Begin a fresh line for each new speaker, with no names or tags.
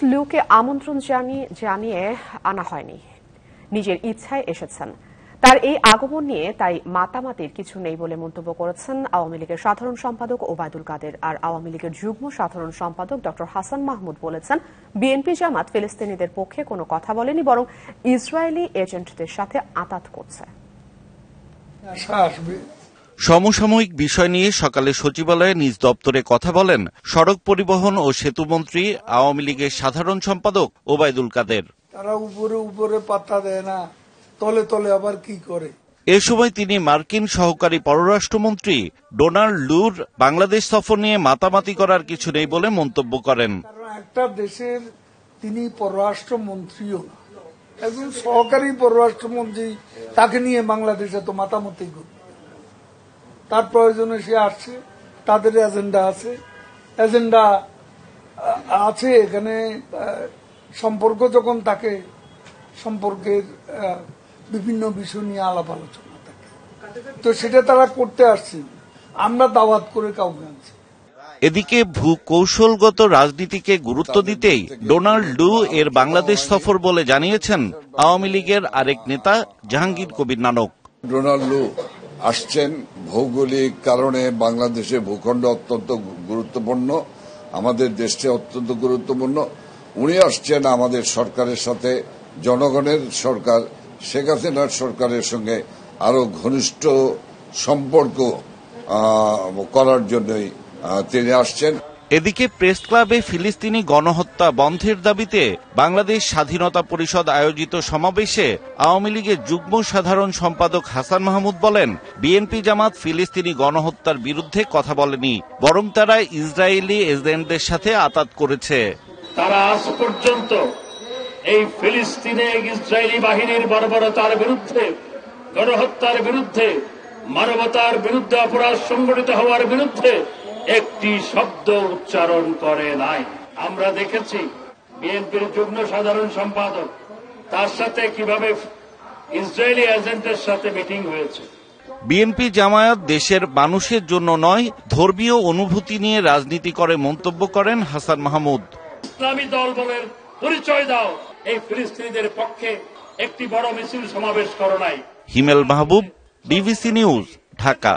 লুকে আমন্ত্রণ জানিয়ে আনা হয়নি, নিজের ইচ্ছায় এসেছেন। তার এই আগমন নিয়ে তাই মাতামাতির কিছু নেই বলে মন্তব্য করেছেন আওয়ামী লীগের সাধারণ সম্পাদক ওবায়দুল কাদের। আর আওয়ামী লীগের যুগ্ম সাধারণ সম্পাদক ডক্টর হাসান মাহমুদ বলেছেন, বিএনপি জামাত ফিলিস্তিনিদের পক্ষে কোনো কথা বলেনি, বরং ইসরায়েলি এজেন্টদের সাথে আঁতাত করছে।
সমসাময়িক বিষয় নিয়ে সকালে সচিবালয়ে নিজ দপ্তরে কথা বলেন সড়ক পরিবহন ও সেতুমন্ত্রী আওয়ামী লীগের সাধারণ সম্পাদক ওবায়দুল কাদের।
তারা উপরে উপরে পাত্তা দেয় না, তলে তলে আবার কি করে।
এ সময় তিনি মার্কিন সহকারী পররাষ্ট্রমন্ত্রী ডোনাল্ড লুর বাংলাদেশ সফর নিয়ে মাতামাতি করার কিছু নেই বলে মন্তব্য করেন।
কারণ একটা দেশের তিনি পররাষ্ট্রমন্ত্রীও না, একজন সহকারী পররাষ্ট্রমন্ত্রী, তাকে নিয়ে বাংলাদেশে তো মাতামাতি করবে। তার প্রয়োজনে সে আসছে, তাদের এজেন্ডা আছে এখানে। সম্পর্ক যখন তাকে সম্পর্কের বিভিন্ন বিষয় নিয়ে আলাপ আলোচনা থাকে, তো সেটা তারা করতে আসছে, আমরা দাওয়াত করে কাউকে আনছি।
এদিকে ভূকৌশলগত রাজনীতিকে গুরুত্ব দিতেই ডোনাল্ড লু এর বাংলাদেশ সফর বলে জানিয়েছেন আওয়ামী লীগের আরেক নেতা জাহাঙ্গীর কবির নানক।
ডোনাল্ড লু আসছেন ভৌগোলিক কারণে, বাংলাদেশের ভূখণ্ড অত্যন্ত গুরুত্বপূর্ণ, আমাদের দেশে অত্যন্ত গুরুত্বপূর্ণ। উনি আসছেন আমাদের সরকারের সাথে, জনগণের সরকার শেখ হাসিনার সরকারের সঙ্গে আরো ঘনিষ্ঠ সম্পর্ক করার জন্যই তিনি আসছেন।
এদিকে প্রেস ক্লাবে ফিলিস্তিনি গণহত্যা বন্ধের দাবিতে বাংলাদেশ স্বাধীনতা পরিষদ আয়োজিত সমাবেশে আওয়ামী লীগের যুগ্ম সাধারণ সম্পাদক হাসান মাহমুদ বলেন, বিএনপি জামাত ফিলিস্তিনি গণহত্যার বিরুদ্ধে কথা বলেনি, বরং তারা ইসরায়েলি এজেন্টদের সাথে আঁতাত করেছে।
তারা আজ পর্যন্ত এই ফিলিস্তিনে ইসরায়েলি বাহিনীর বর্বরতার বিরুদ্ধে, গণহত্যার বিরুদ্ধে, মানবতার বিরুদ্ধে অপরাধ সংঘটিত হওয়ার বিরুদ্ধে একটি শব্দ উচ্চারণ করে নাই। আমরা দেখেছি বিএনপির যুগ্ম সাধারণ সম্পাদক, তার সাথে কিভাবে ইসরায়েলি এজেন্টের সাথে মিটিং হয়েছে।
বিএনপি জামায়াত দেশের মানুষের জন্য নয়, ধর্মীয় অনুভূতি নিয়ে রাজনীতি করে মন্তব্য করেন হাসান মাহমুদ।
ইসলামী দল বলে পরিচয় দাও, এই ফিলিস্তিনিদের পক্ষে একটি বড় মিছিল সমাবেশ করো নাই।
হিমেল মাহবুব, ডিবিসি নিউজ, ঢাকা।